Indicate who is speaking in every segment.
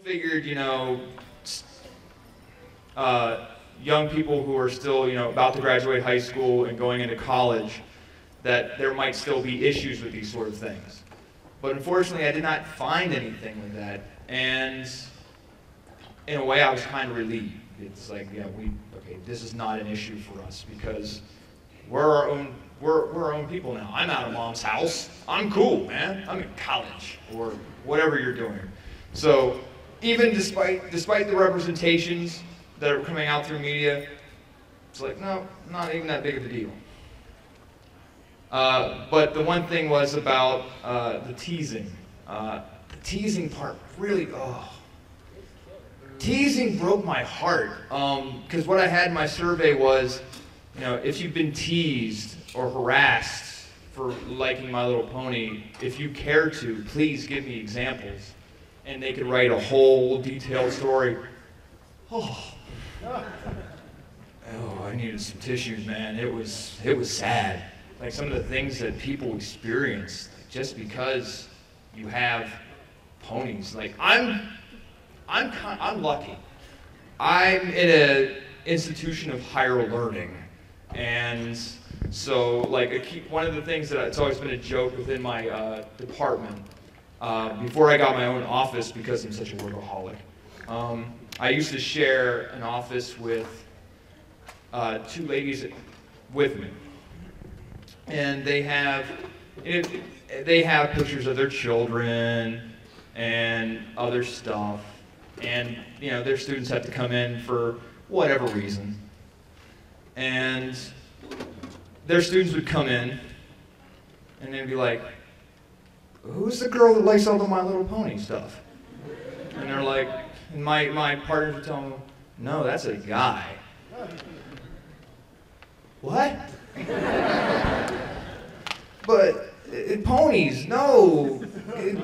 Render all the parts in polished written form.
Speaker 1: Figured, young people who are still, about to graduate high school and going into college, that there might still be issues with these sort of things. But unfortunately, I did not find anything like that. And in a way, I was kind of relieved. It's like, yeah, okay, this is not an issue for us because we're our own people now. I'm out of mom's house. I'm cool, man. I'm in college or whatever you're doing. So even despite the representations that are coming out through media, it's like, no, not even that big of a deal. But the one thing was about the teasing. The teasing part really, teasing broke my heart. Because what I had in my survey was, if you've been teased or harassed for liking My Little Pony, if you care to, please give me examples. And they could write a whole detailed story. Oh, I needed some tissues, man. It was sad. Like some of the things that people experience just because you have ponies. Like I'm lucky. I'm in an institution of higher learning, and so like one of the things that it's always been a joke within my department. Before I got my own office, because I'm such a workaholic, I used to share an office with two ladies with me. And they have pictures of their children and other stuff. And their students have to come in for whatever reason. And their students would come in and they'd be like, who's the girl that likes all the My Little Pony stuff? And they're like, and my partners would tell them, no, that's a guy. What? But ponies, no.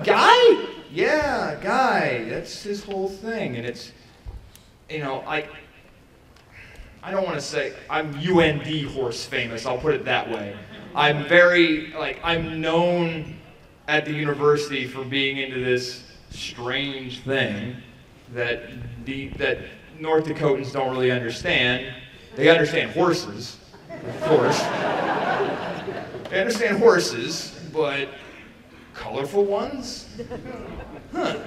Speaker 1: Guy? Yeah, guy. That's his whole thing. And it's, I don't want to say I'm UND horse famous, I'll put it that way. I'm I'm known at the university for being into this strange thing that North Dakotans don't really understand. They understand horses, of course. They understand horses, but colorful ones? Huh.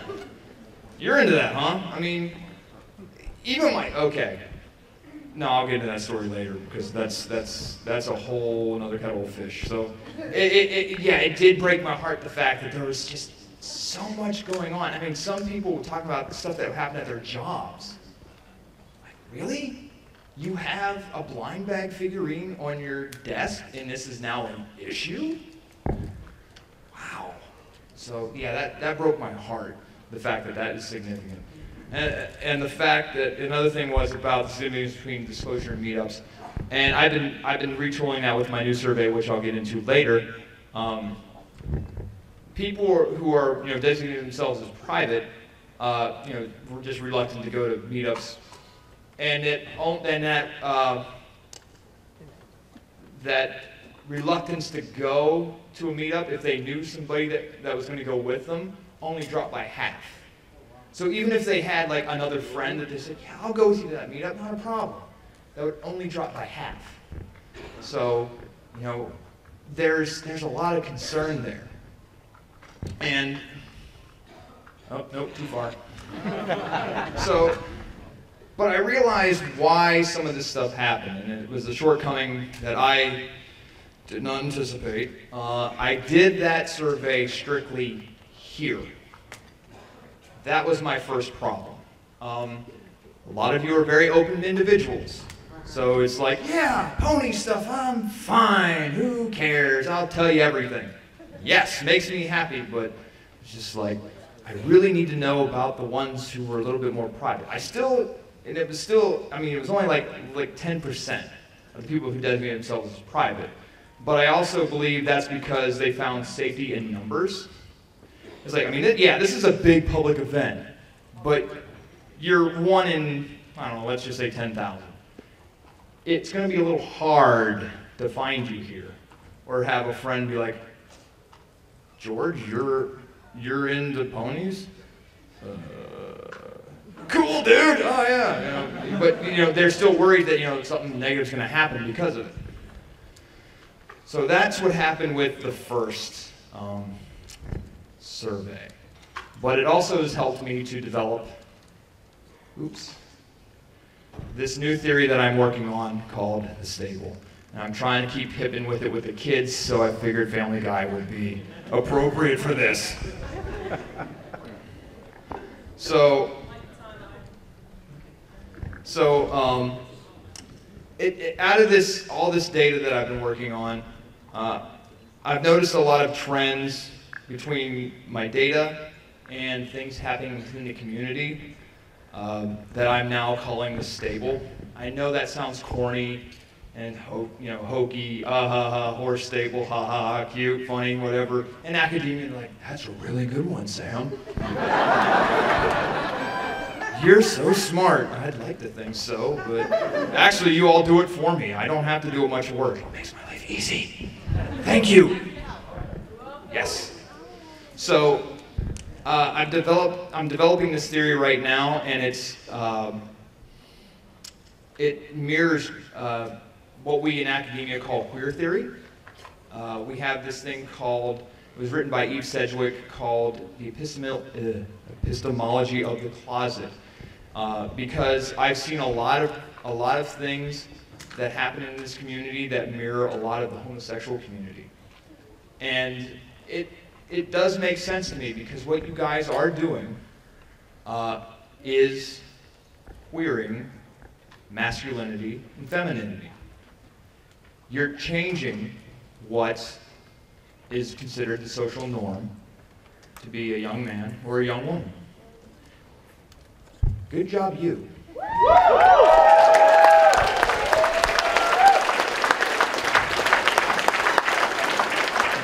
Speaker 1: You're into that, huh? I mean, even okay. No, I'll get into that story later because that's a whole another kettle of fish. So, it did break my heart the fact that there was just so much going on. I mean, some people would talk about the stuff that happened at their jobs. Like, really? You have a blind bag figurine on your desk and this is now an issue? Wow. So, yeah, that broke my heart, the fact that is significant. And the fact that another thing was about the significance between disclosure and meetups, and I've been retrolling that with my new survey, which I'll get into later. People who are designating themselves as private, were just reluctant to go to meetups, and that reluctance to go to a meetup if they knew somebody that was going to go with them only dropped by half. So even if they had like another friend that they said, yeah, I'll go with you to that meetup, not a problem, that would only drop by half. So, there's a lot of concern there. And, oh, nope, too far. So, but I realized why some of this stuff happened, and it was a shortcoming that I did not anticipate. I did that survey strictly here. That was my first problem. A lot of you are very open individuals. So it's like, yeah, pony stuff, I'm fine, who cares, I'll tell you everything. Yes, makes me happy, but it's just like, I really need to know about the ones who were a little bit more private. It was only like 10% of the people who designated themselves as private. But I also believe that's because they found safety in numbers. It's like, this is a big public event, but you're one in, I don't know, let's just say 10,000. It's going to be a little hard to find you here, or have a friend be like, George, you're into ponies? Cool, dude. Oh yeah. You know, but you know, they're still worried that something negative is going to happen because of it. So that's what happened with the first survey. But it also has helped me to develop, this new theory that I'm working on called the stable. And I'm trying to keep hipping with it with the kids, so I figured Family Guy would be appropriate for this. So out of all this data that I've been working on, I've noticed a lot of trends between my data and things happening within the community that I'm now calling the stable. I know that sounds corny and hokey, horse stable, ha ha, cute, funny, whatever. And academia, like, that's a really good one, Sam. You're so smart. I'd like to think so, but actually you all do it for me. I don't have to do much work. It makes my life easy. Thank you. Yes. So I'm developing this theory right now, and it mirrors what we in academia call queer theory. We have this thing called, it was written by Eve Sedgwick, called the epistemology of the closet. Because I've seen a lot of things that happen in this community that mirror a lot of the homosexual community. And it does make sense to me, because what you guys are doing is queering masculinity and femininity. You're changing what is considered the social norm to be a young man or a young woman. Good job, you.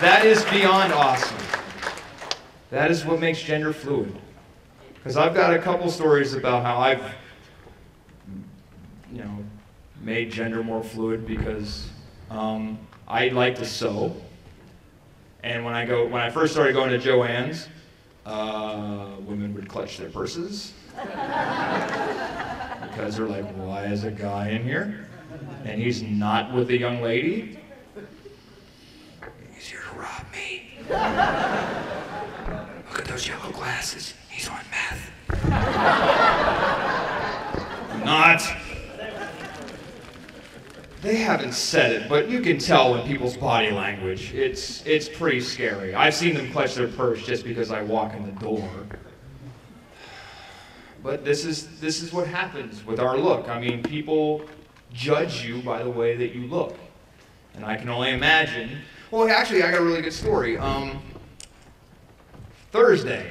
Speaker 1: That is beyond awesome. That is what makes gender fluid. Because I've got a couple stories about how I've, made gender more fluid, because I like to sew. And when I first started going to Joann's, women would clutch their purses. Because they're like, why is a guy in here? And he's not with a young lady? He's here to rob me. Look at those yellow glasses. He's on meth. I'm not. They haven't said it, but you can tell in people's body language. It's pretty scary. I've seen them clutch their purse just because I walk in the door. But this is what happens with our look. I mean, people judge you by the way that you look. And I can only imagine. Well, actually, I got a really good story. Thursday,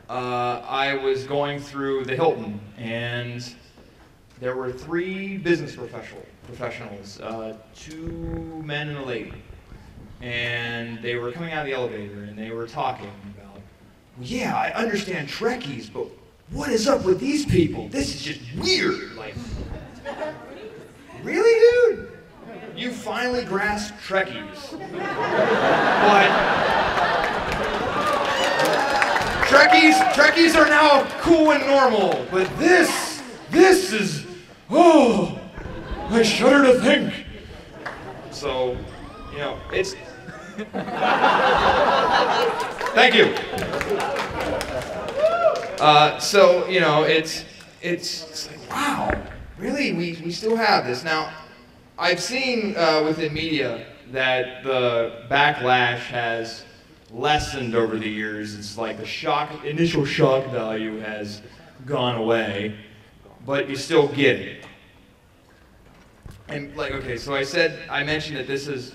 Speaker 1: I was going through the Hilton, and there were 3 business professionals, 2 men and a lady. And they were coming out of the elevator, and they were talking about, well, yeah, I understand Trekkies, but what is up with these people? This is just weird. Like, really, dude? You finally grasped Trekkies. But Trekkies are now cool and normal. But this is, oh, I shudder to think. So, it's... Thank you. It's like, wow, really? We still have this. Now, I've seen within media that the backlash has lessened over the years. It's like the initial shock value has gone away, but you still get it. And so I mentioned that this is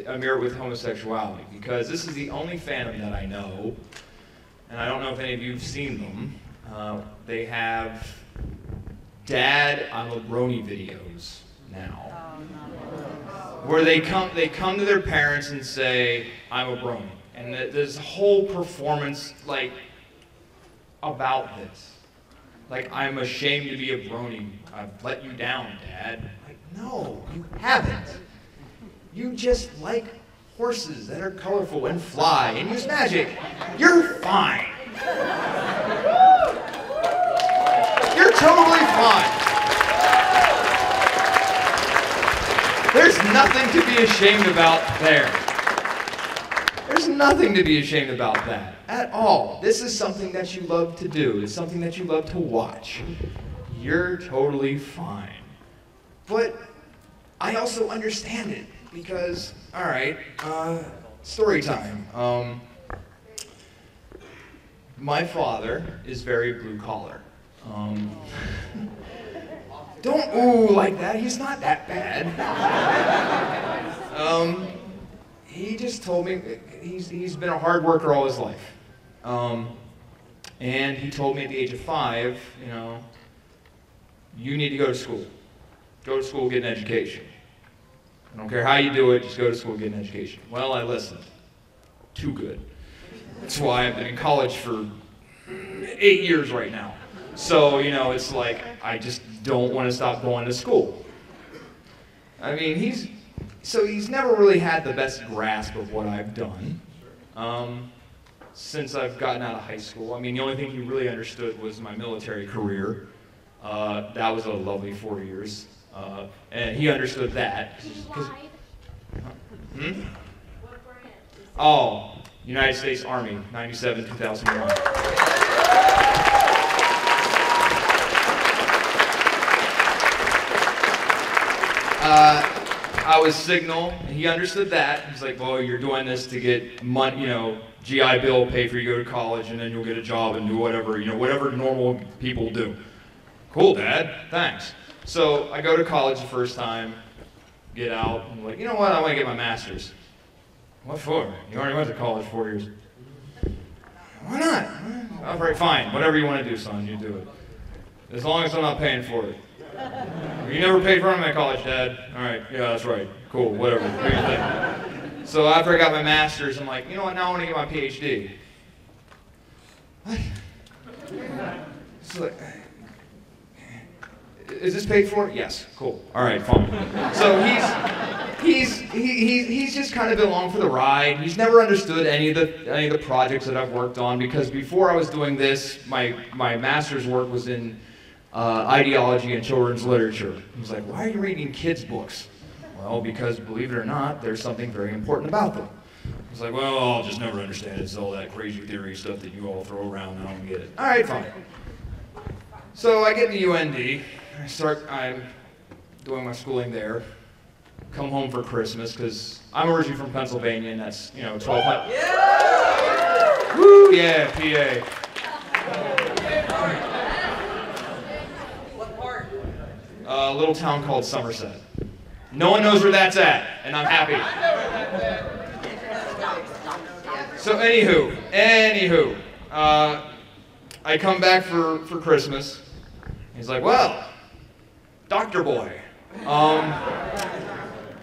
Speaker 1: a mirror with homosexuality, because this is the only fandom that I know, and I don't know if any of you have seen them. They have Dad, I'm a Brony videos now, where they come to their parents and say, I'm a Brony. And there's a whole performance about this. I'm ashamed to be a Brony. I've let you down, Dad. No, you haven't. You just like horses that are colorful and fly and use magic. You're fine. There's nothing to be ashamed about there. There's nothing to be ashamed about that at all. This is something that you love to do. It's something that you love to watch. You're totally fine. But I also understand it because, all right, story time. My father is very blue collar. Don't ooh like that, he's not that bad. He just told me, he's been a hard worker all his life. And he told me at the age of 5, you know, you need to go to school. Go to school, get an education. I don't care how you do it, just go to school, get an education. Well, I listened. Too good. That's why I've been in college for 8 years right now. So, you know, it's like, I just don't want to stop going to school. I mean, he's never really had the best grasp of what I've done since I've gotten out of high school. I mean, the only thing he really understood was my military career. That was a lovely 4 years. And he understood that.
Speaker 2: What branch?
Speaker 1: Oh, United States Army, 97, 2001. I was signal, and he understood that. He's like, well, you're doing this to get money, you know, GI Bill, pay for you to go to college, and then you'll get a job and do whatever, you know, whatever normal people do. Cool, Dad, thanks. So I go to college the first time, get out, and I'm like, you know what, I want to get my master's. What for? You already went to college 4 years. Why not? All right, fine, whatever you want to do, son, you do it. As long as I'm not paying for it. You never paid for my college, Dad. All right, yeah, that's right. Cool, whatever. Here's the thing. So after I got my master's, I'm like, you know what, now I want to get my PhD. What? It's like, is this paid for? Yes, cool. All right, fine. So he's just kind of been along for the ride. He's never understood any of the projects that I've worked on because before I was doing this, my master's work was in ideology and children's literature. He's like, why are you reading kids' books? Well, because believe it or not, there's something very important about them. He's like, well, I'll just never understand it. It's all that crazy theory stuff that you all throw around. I don't get it. All right, fine. So I get to UND. I'm doing my schooling there. Come home for Christmas because I'm originally from Pennsylvania, and that's 1200. Yeah! Woo! Yeah, PA.
Speaker 2: What part?
Speaker 1: A little town called Somerset. No one knows where that's at, and I'm happy. So anywho, I come back for Christmas. He's like, well, Dr. Boy,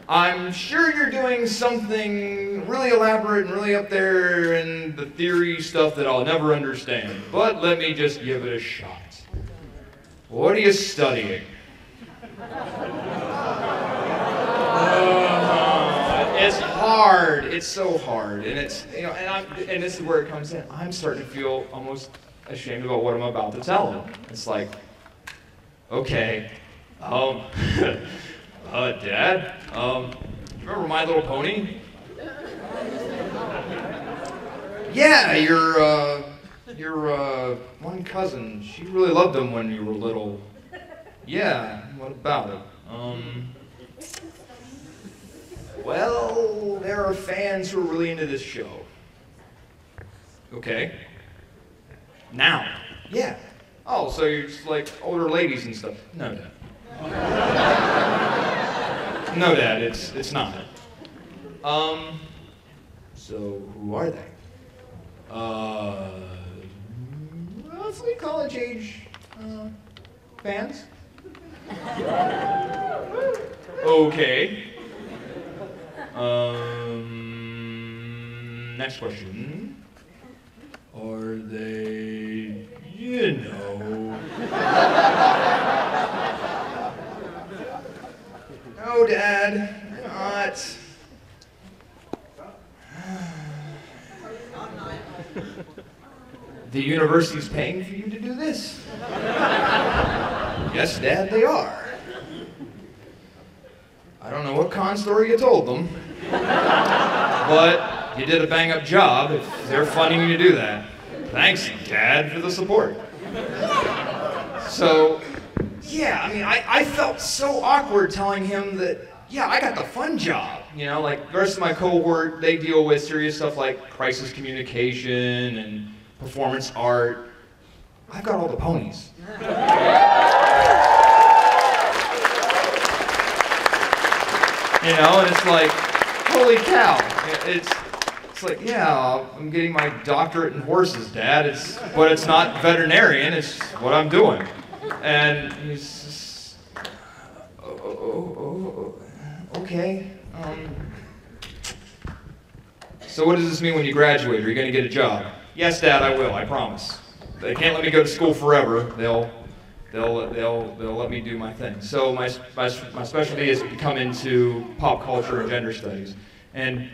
Speaker 1: I'm sure you're doing something really elaborate and really up there in the theory stuff that I'll never understand, but let me just give it a shot. What are you studying? It's hard. It's so hard, and it's and this is where it comes in. I'm starting to feel almost ashamed about what I'm about to tell him. It's like, okay, Dad, remember My Little Pony? Yeah, your one cousin. She really loved them when you were little. Yeah. What about it? Well, there are fans who are really into this show. Okay. Now. Yeah. Oh, so you're just like older ladies and stuff. No, Dad. No, Dad, it's not. So who are they? Roughly college age fans. Okay. Next question. Are they, No, Dad, not. The university's paying for you to do this? Yes, Dad, they are. I don't know what con story you told them, but you did a bang-up job if they're funding you to do that. Thanks, Dad, for the support. So, yeah, I mean, I felt so awkward telling him that, yeah, I got the fun job. You know, like the rest of my cohort, they deal with serious stuff like crisis communication and performance art. I've got all the ponies. You know, and it's like, holy cow. It's like, yeah, I'm getting my doctorate in horses, Dad. But it's not veterinarian, it's what I'm doing. And he's just, okay. So what does this mean when you graduate? Are you going to get a job? Yes, Dad, I will, I promise. They can't let me go to school forever. They'll let me do my thing. So my specialty is to come into pop culture and gender studies. And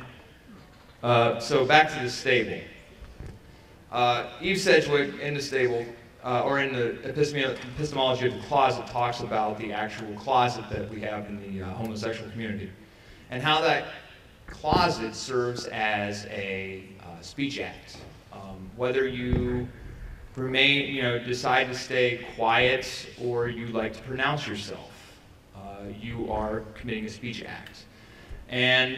Speaker 1: so back to the stable. Eve Sedgwick in the stable, or in the epistemology of the closet, talks about the actual closet that we have in the homosexual community, and how that closet serves as a speech act. Whether you decide to stay quiet or you like to pronounce yourself, you are committing a speech act. And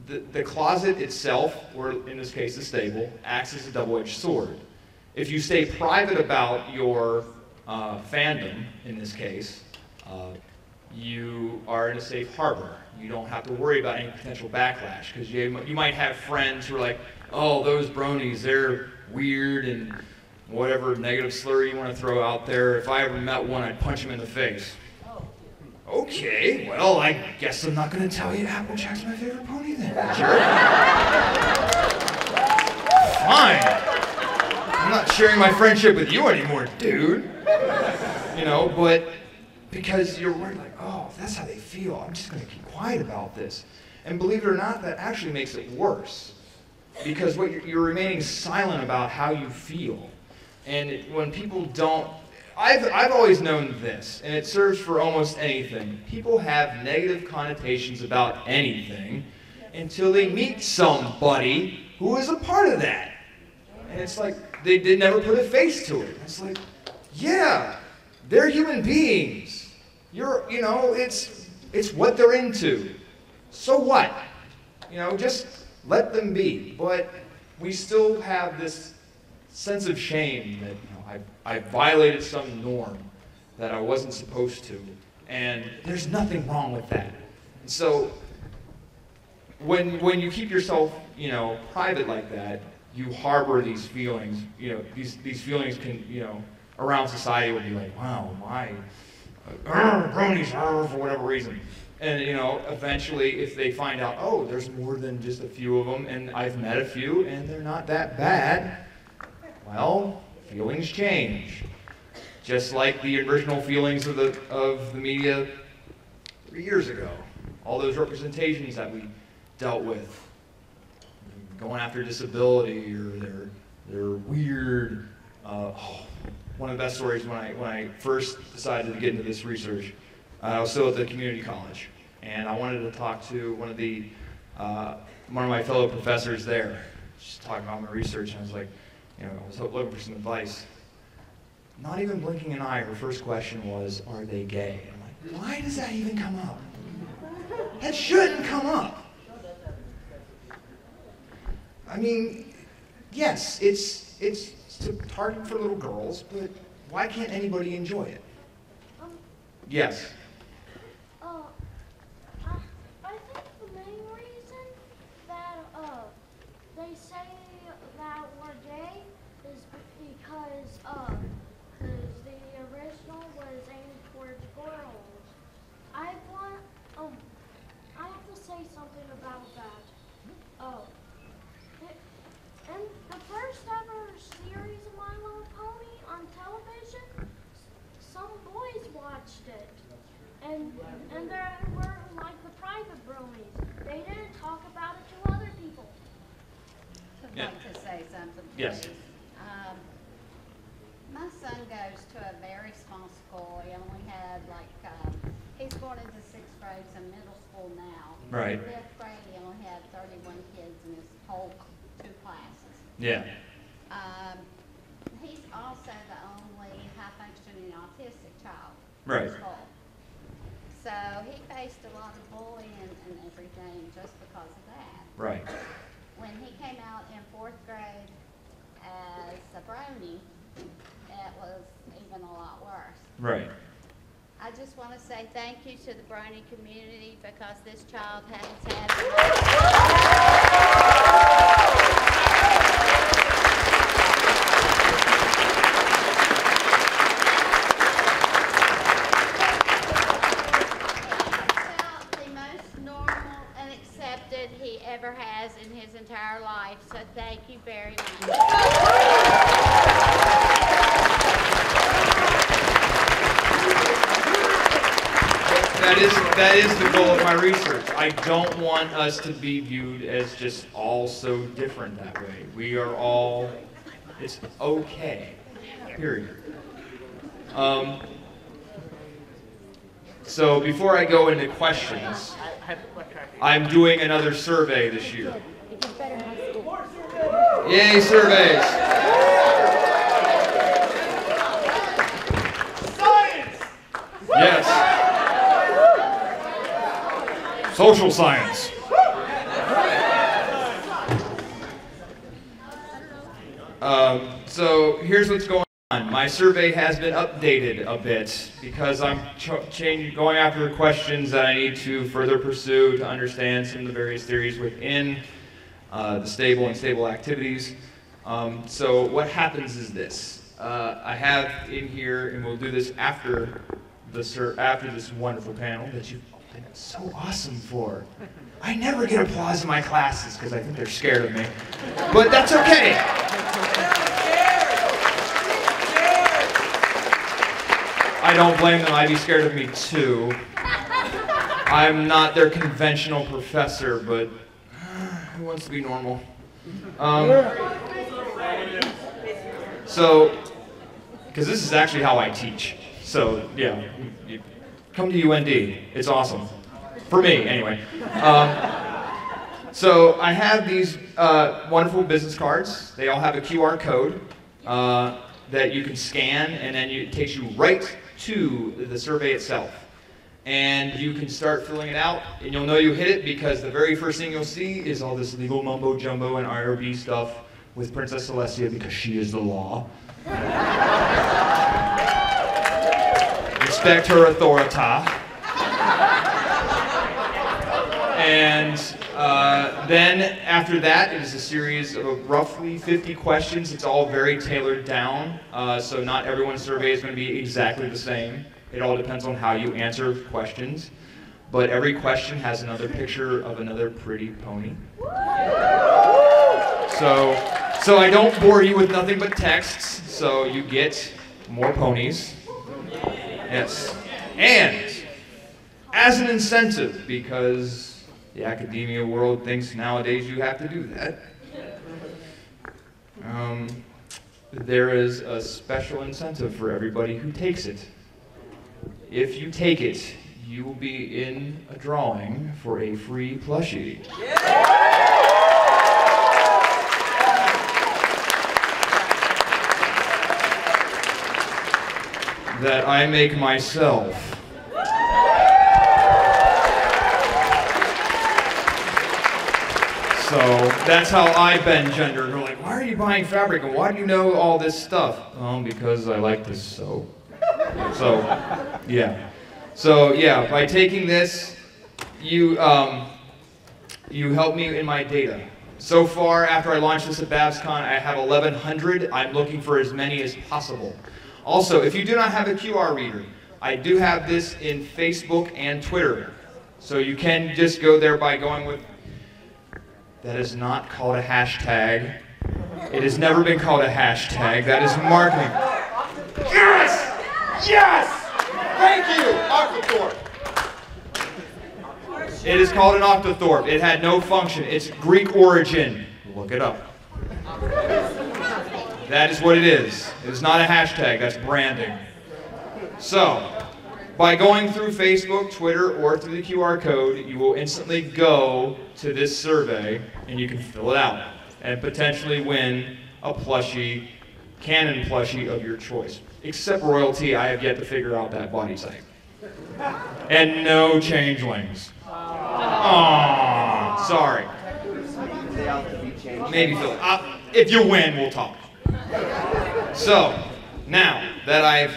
Speaker 1: the closet itself, or in this case the stable, acts as a double-edged sword. If you stay private about your fandom, in this case, you are in a safe harbor. You don't have to worry about any potential backlash, because you might have friends who are like, oh, those bronies, they're weird and whatever negative slur you want to throw out there. If I ever met one, I'd punch him in the face. Okay, well, I guess I'm not going to tell you Applejack's my favorite pony then, jerk. Fine. I'm not sharing my friendship with you anymore, dude. You know, but because you're worried, like, oh, if that's how they feel, I'm just going to keep quiet about this. And believe it or not, that actually makes it worse. Because you're remaining silent about how you feel. And when people don't, I've always known this, and it serves for almost anything. People have negative connotations about anything until they meet somebody who is a part of that. And it's like, they never put a face to it. It's like, yeah, they're human beings. It's what they're into. So what? Just let them be. But we still have this sense of shame that I violated some norm that I wasn't supposed to, and there's nothing wrong with that. And so when you keep yourself private like that, you harbor these feelings. These feelings can around society will be like, wow, my bronies for whatever reason. And eventually, if they find out, oh, there's more than just a few of them, and I've met a few, and they're not that bad, well, feelings change. Just like the original feelings of the media 3 years ago. All those representations that we dealt with, going after disability, or they're weird. One of the best stories when I first decided to get into this research, I was still at the community college, and I wanted to talk to one of my fellow professors there, just talking about my research, and I was like, I was looking for some advice. Not even blinking an eye, her first question was, are they gay? I'm like, why does that even come up? That shouldn't come up. I mean, yes, it's targeted for little girls, but why can't anybody enjoy it? Yes.
Speaker 2: I think the main reason that they say that we're gay is because the original was aimed towards girls. I have to say something about that. In the first ever series of My Little Pony on television, some boys watched it, and there were like the private bronies. They didn't talk about it to other people.
Speaker 3: I'd like to say something, please.
Speaker 1: Yes.
Speaker 3: My son goes to a very small school. He only had he's going into 6th grade, so middle school now.
Speaker 1: Right.
Speaker 3: In 5th grade, he only had 31 kids in his whole 2 classes.
Speaker 1: Yeah.
Speaker 3: He's also the only high-functioning autistic child
Speaker 1: Right.
Speaker 3: in school. So he faced a lot of bullying and everything just because of that.
Speaker 1: Right.
Speaker 3: When he came out in 4th grade as a Brony, it was even a lot worse.
Speaker 1: Right.
Speaker 3: I just want to say thank you to the Brony community because this child has had he ever has in his entire life. So thank you very much.
Speaker 1: That is the goal of my research. I don't want us to be viewed as just all so different that way. We are all, it's okay, period. So before I go into questions, I'm doing another survey this year. Yay, surveys!
Speaker 4: Science!
Speaker 1: Yes. Social science. So here's what's going on. My survey has been updated a bit because I'm going after questions that I need to further pursue to understand some of the various theories within the stable and stable activities. So what happens is this. I have in here, and we'll do this after this wonderful panel that you've been so awesome for. I never get applause in my classes because I think they're scared of me. But that's okay. I don't blame them. I'd be scared of me too. I'm not their conventional professor, but who wants to be normal? So, because this is actually how I teach. So, yeah, you come to UND. It's awesome. For me, anyway. So I have these wonderful business cards. They all have a QR code that you can scan, and then it takes you right to the survey itself. And you can start filling it out, and you'll know you hit it because the very first thing you'll see is all this legal mumbo jumbo and IRB stuff with Princess Celestia because she is the law. Respect her authority. And then after that, it is a series of roughly 50 questions. It's all very tailored down, so not everyone's survey is going to be exactly the same. It all depends on how you answer questions. But every question has another picture of another pretty pony. So I don't bore you with nothing but texts, so you get more ponies. Yes. And as an incentive, because the academia world thinks nowadays you have to do that, there is a special incentive for everybody who takes it. If you take it, you will be in a drawing for a free plushie. That I make myself. So that's how I bend gender. They're like, why are you buying fabric and why do you know all this stuff? Because I like this soap. So, yeah. So, yeah, by taking this, you help me in my data. So far, after I launched this at BabsCon, I have 1,100. I'm looking for as many as possible. Also, if you do not have a QR reader, I do have this in Facebook and Twitter. So you can just go there by going with, that is not called a hashtag. It has never been called a hashtag. That is marketing. Yes! Yes! Thank you, Octothorpe. It is called an Octothorpe. It had no function. It's Greek origin. Look it up. That is what it is. It is not a hashtag. That's branding. So, By going through Facebook, Twitter, or through the QR code, you will instantly go to this survey and you can fill it out and potentially win a plushie, canon plushie of your choice. Except royalty, I have yet to figure out that body type. And no changelings. Aww, sorry. Maybe fill it. If you win, we'll talk. So, now that I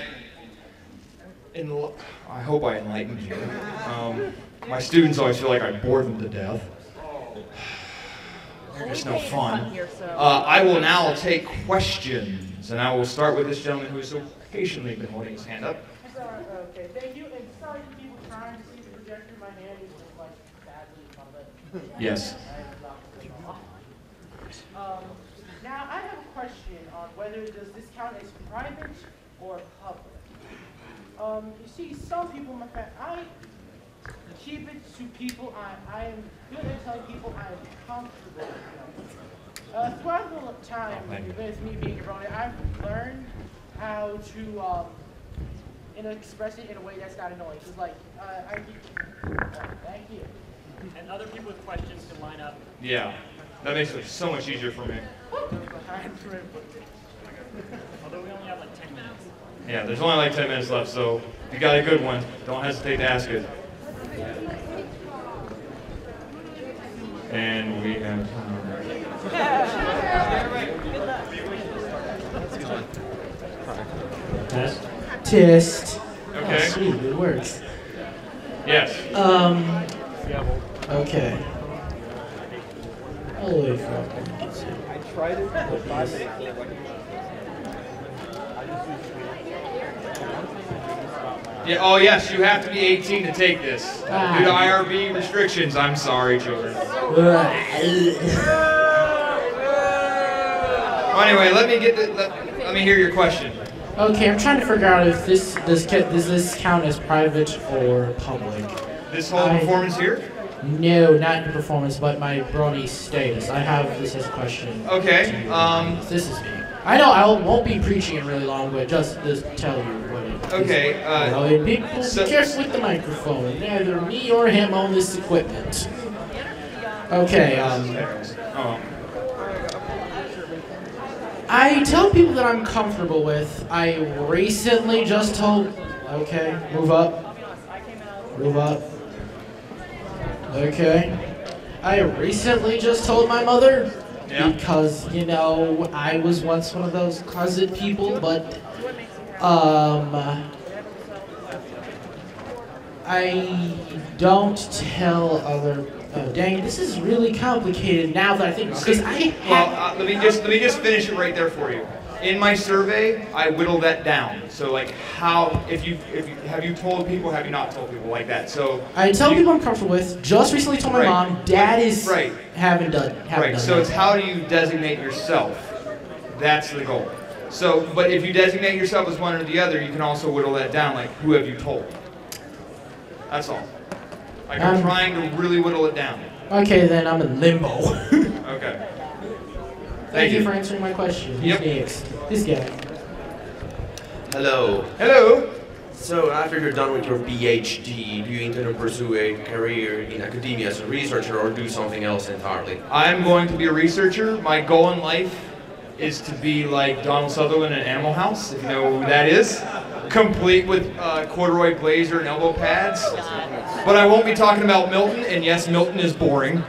Speaker 1: hope I enlightened you. My students always feel like I bore them to death. They're just no fun. I will now take questions, and I will start with this gentleman who has so patiently been holding his hand up.
Speaker 4: Okay, thank you. And sorry to people trying to see the projector. My hand is like badly covered.
Speaker 1: Yes.
Speaker 4: Now I have a question on whether does this count as private or public. You see, some people in my family, I keep it to people I am good at telling people I am comfortable with. Throughout the time with me being a Brony, I've learned how to express it in a way that's not annoying. Because like, thank you.
Speaker 5: And other people with questions can line up.
Speaker 1: Yeah, that makes it so much easier for me.
Speaker 5: Although we only have like 10 minutes.
Speaker 1: Yeah, there's only like 10 minutes left, so if you got a good one, don't hesitate to ask it. And we have
Speaker 4: Test. Test.
Speaker 1: Okay.
Speaker 4: Oh, sweet, it works.
Speaker 1: Yes.
Speaker 4: Okay. All the way from.
Speaker 6: I tried it for 5 minutes.
Speaker 1: Yeah, oh yes, you have to be 18 to take this. Due to IRB restrictions, I'm sorry, children. Well, anyway, let me hear your question.
Speaker 4: Okay, I'm trying to figure out if does this count as private or public?
Speaker 1: This whole performance here?
Speaker 4: No, not the performance, but my Brony status. I have this as a question.
Speaker 1: Okay.
Speaker 4: This is me. I know I won't be preaching it really long, but just to tell you what it is.
Speaker 1: Okay.
Speaker 4: Be careful with the microphone. Neither me or him own this equipment. Okay. I tell people that I'm comfortable with. I recently just told. Okay, move up. Move up. Okay. I recently just told my mother.
Speaker 1: Yeah.
Speaker 4: Because, you know, I was once one of those closet people, but, I don't tell other, dang, this is really complicated now that I think, because
Speaker 1: let me just finish it right there for you. In my survey, I whittle that down. So like how, have you told people, have you not told people like that? So
Speaker 4: I tell people I'm comfortable with. Just recently told my mom. Dad is haven't done
Speaker 1: so it's how do you designate yourself? That's the goal. So, but if you designate yourself as one or the other, you can also whittle that down. Like who have you told? That's all. Like I'm trying to really whittle it down.
Speaker 4: Okay, then I'm in limbo.
Speaker 1: Okay.
Speaker 4: Thank you for answering my question. Who's next? This guy.
Speaker 7: Hello.
Speaker 1: Hello.
Speaker 7: So after you're done with your PhD, do you intend to pursue a career in academia as a researcher or do something else entirely?
Speaker 1: I'm going to be a researcher. My goal in life is to be like Donald Sutherland in Animal House, if you know who that is. Complete with corduroy blazer and elbow pads. But I won't be talking about Milton, and yes, Milton is boring.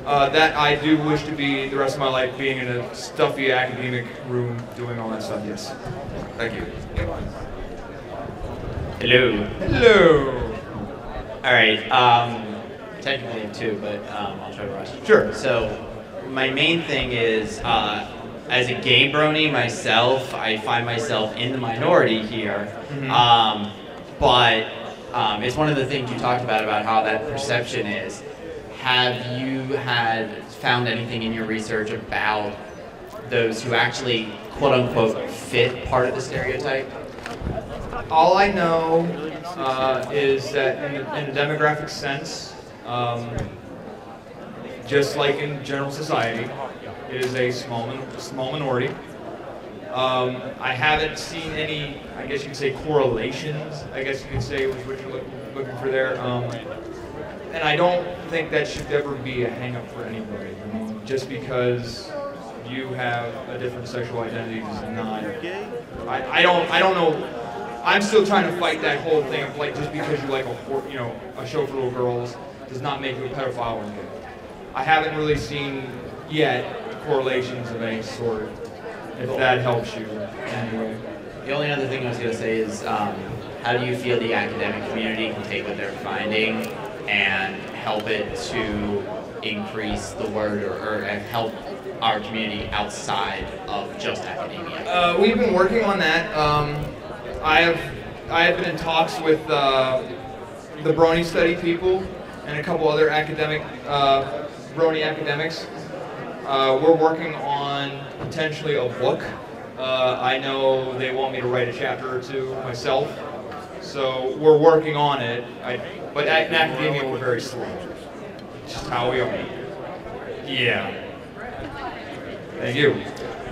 Speaker 1: That I do wish to be the rest of my life being in a stuffy academic room doing all that stuff, yes.
Speaker 7: Thank you.
Speaker 8: Hello.
Speaker 1: Hello.
Speaker 8: All right. Technically two, but I'll try to rush.
Speaker 1: Sure.
Speaker 8: So my main thing is, as a gay brony myself, I find myself in the minority here. Mm-hmm. But it's one of the things you talked about how that perception is. Have you found anything in your research about those who actually, quote unquote, fit part of the stereotype?
Speaker 1: All I know is that in a demographic sense, just like in general society, it is a small minority. I haven't seen any, I guess you could say, correlations, I guess you could say was what you're looking for there. And I don't think that should ever be a hang-up for anybody. I mean, just because you have a different sexual identity does not. I don't know. I'm still trying to fight that whole thing of like just because you like a show for little girls does not make you a pedophile or gay. I haven't really seen yet correlations of any sort. If that helps you anyway.
Speaker 8: The only other thing I was going to say is, how do you feel the academic community can take what they're finding and help it to increase the word or help our community outside of just academia?
Speaker 1: We've been working on that. I have been in talks with the Brony study people and a couple other academic Brony academics. We're working on potentially a book. I know they want me to write a chapter or two myself, so we're working on it. But in academia, we're very slow. Just how we are. Yeah. Thank you.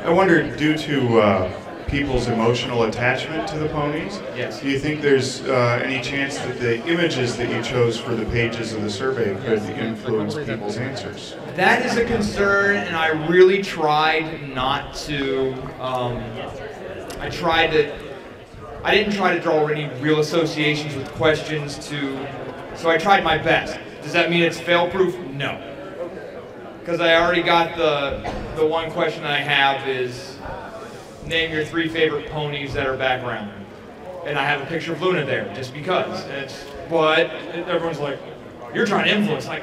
Speaker 9: I wondered, due to people's emotional attachment to the ponies,
Speaker 1: yes,
Speaker 9: do you think there's any chance that the images that you chose for the pages of the survey could influence people's answers?
Speaker 1: That is a concern, and I really tried not to. I didn't try to draw any real associations with questions so I tried my best. Does that mean it's fail-proof? No. Because I already got the one question I have is, name your 3 favorite ponies that are background. And I have a picture of Luna there, just because. But everyone's like, you're trying to influence. Like,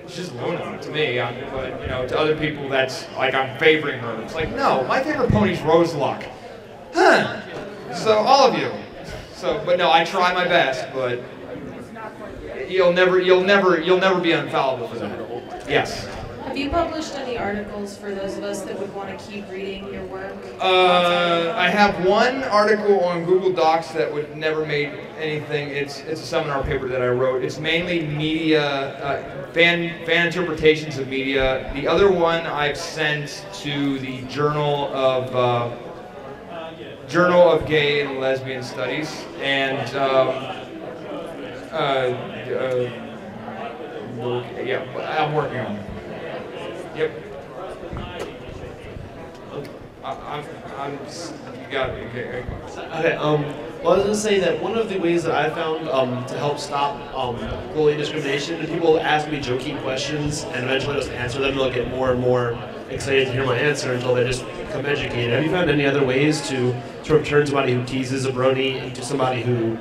Speaker 1: it's just Luna to me. But to other people, that's like I'm favoring her. It's like, no, my favorite pony's Roseluck. Huh? So all of you. But no, I try my best, but you'll never be infallible for that. Yes.
Speaker 10: Have you published any articles for those of us that would want to keep reading your work?
Speaker 1: I have one article on Google Docs that would never made anything. It's a seminar paper that I wrote. It's mainly media, fan interpretations of media. The other one I've sent to the Journal of Gay and Lesbian Studies, and yeah, I'm working on it. Yep. You got it. Okay.
Speaker 11: Well, I was going to say that one of the ways that I found to help stop bullying discrimination, and people ask me joking questions, and eventually just answer them, they'll get more and more excited to hear my answer until they just become educated. Have you found any other ways to sort of turn somebody who teases a brony into somebody who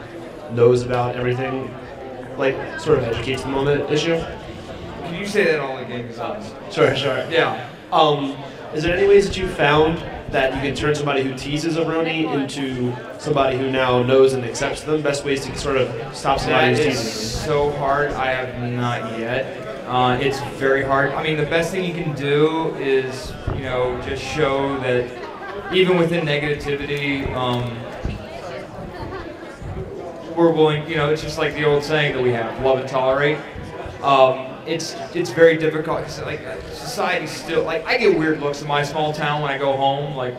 Speaker 11: knows about everything, like sort of educates them on the issue?
Speaker 1: Can you say that all again?
Speaker 11: Sure.
Speaker 1: Yeah.
Speaker 11: Is there any ways that you found that you can turn somebody who teases a brony into somebody who now knows and accepts them? Best ways to sort of stop somebody who's teasing them?
Speaker 1: It's so hard. I have not yet. It's very hard. I mean, the best thing you can do is, just show that even within negativity, we're willing. It's just like the old saying that we have: love and tolerate. It's very difficult because society still I get weird looks in my small town when I go home. Like,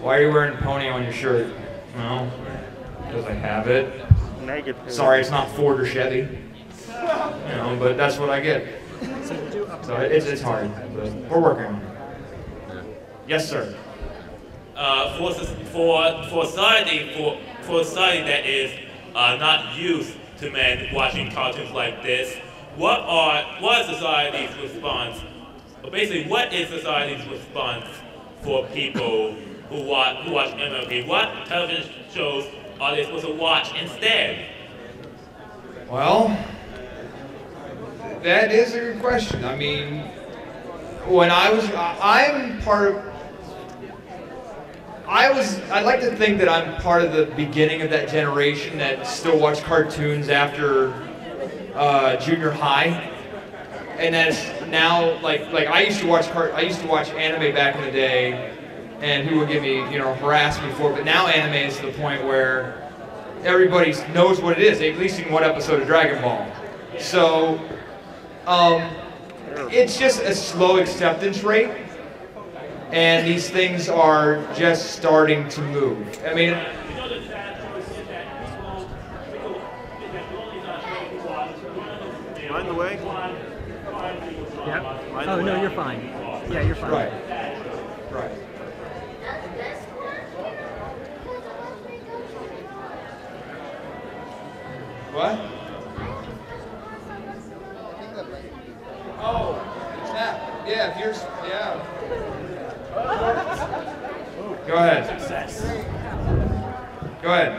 Speaker 1: why are you wearing a pony on your shirt? Well, because I have it. Negative. Sorry, it's not Ford or Chevy. But that's what I get. So it's hard, but we're working on it. Yes, sir.
Speaker 12: For society that is not used to men watching cartoons like this, what is society's response? Basically, what is society's response for people who watch MLP? What television shows are they supposed to watch instead?
Speaker 1: Well, that is a good question. I mean, when I'd like to think that I'm part of the beginning of that generation that still watched cartoons after junior high, and that's now like I used to watch anime back in the day, and who would give me harass me for it. But now anime is to the point where everybody knows what it is. They've at least seen one episode of Dragon Ball. So it's just a slow acceptance rate. and these things are just starting to move. I mean,
Speaker 6: Mind the way?
Speaker 13: Yep.
Speaker 6: Mind
Speaker 13: Oh,
Speaker 6: the
Speaker 13: no,
Speaker 6: way.
Speaker 13: you're fine. Yeah, you're fine.
Speaker 1: right, right. What? Oh, yeah, if you're, yeah. Go ahead.
Speaker 5: Success.
Speaker 1: Go ahead.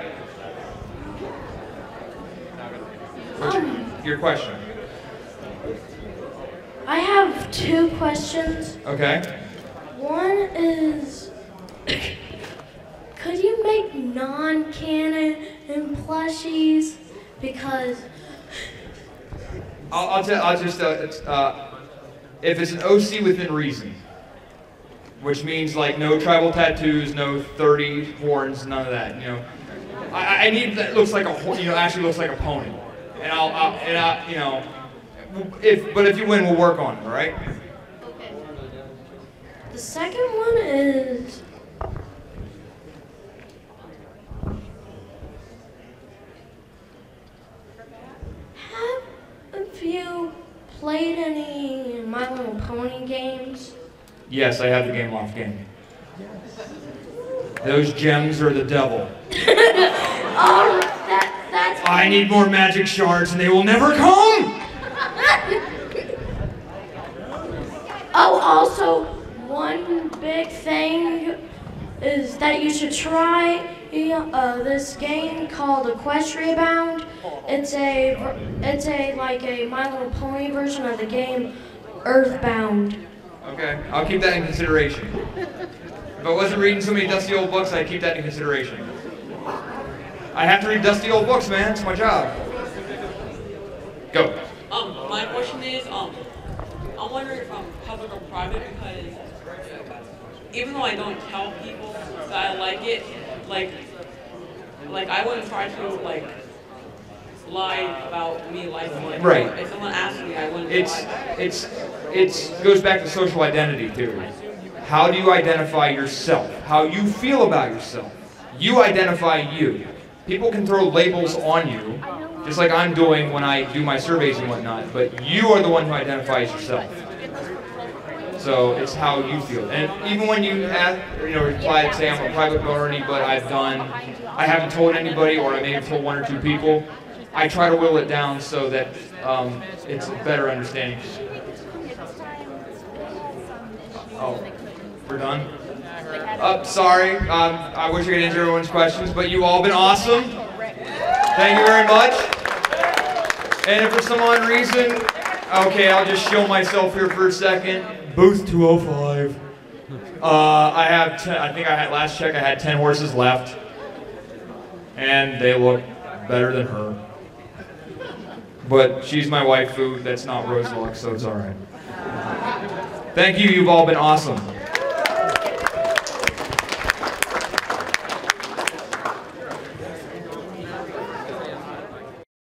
Speaker 1: What's your question?
Speaker 2: I have 2 questions.
Speaker 1: Okay.
Speaker 2: One is, could you make non-canon and plushies? Because
Speaker 1: I'll just, if it's an OC within reason, which means like no tribal tattoos, no 30 horns, none of that, you know. I need that looks like a, actually looks like a pony. And I'll, you know, if you win, we'll work on it, all right?
Speaker 2: okay. The second one is, have you played any My Little Pony games?
Speaker 1: Yes, I have the game loft game. Those gems are the devil.
Speaker 2: Oh, that's.
Speaker 1: I need more magic shards and they will never come!
Speaker 2: Oh, also, one big thing is that you should try this game called Equestria Bound. It's a like a My Little Pony version of the game Earthbound.
Speaker 1: Okay, I'll keep that in consideration. If I wasn't reading so many dusty old books, I'd keep that in consideration. I have to read dusty old books, man. It's my job. Go.
Speaker 14: My question is, I'm wondering if I'm public or private because even though I don't tell people that I like it, like I wouldn't try to lie about me liking it.
Speaker 1: Right.
Speaker 14: If someone asked me, I wouldn't lie.
Speaker 1: It goes back to social identity theory. How do you identify yourself? How you feel about yourself. You identify you. People can throw labels on you, just like I'm doing when I do my surveys and whatnot, but you are the one who identifies yourself. So it's how you feel. And even when you reply and say I'm a private Brony, but I haven't told anybody, or I may have told 1 or 2 people, I try to whittle it down so that it's a better understanding. Oh, we're done? Sorry. I wish I could answer everyone's questions, but you've all been awesome. Thank you very much. And if for some odd reason, okay, I'll just show myself here for a second. Booth 205. I have, I think last check I had 10 horses left. And they look better than her. But she's my waifu, that's not Roseluck, so it's alright. Thank you, you've all been awesome.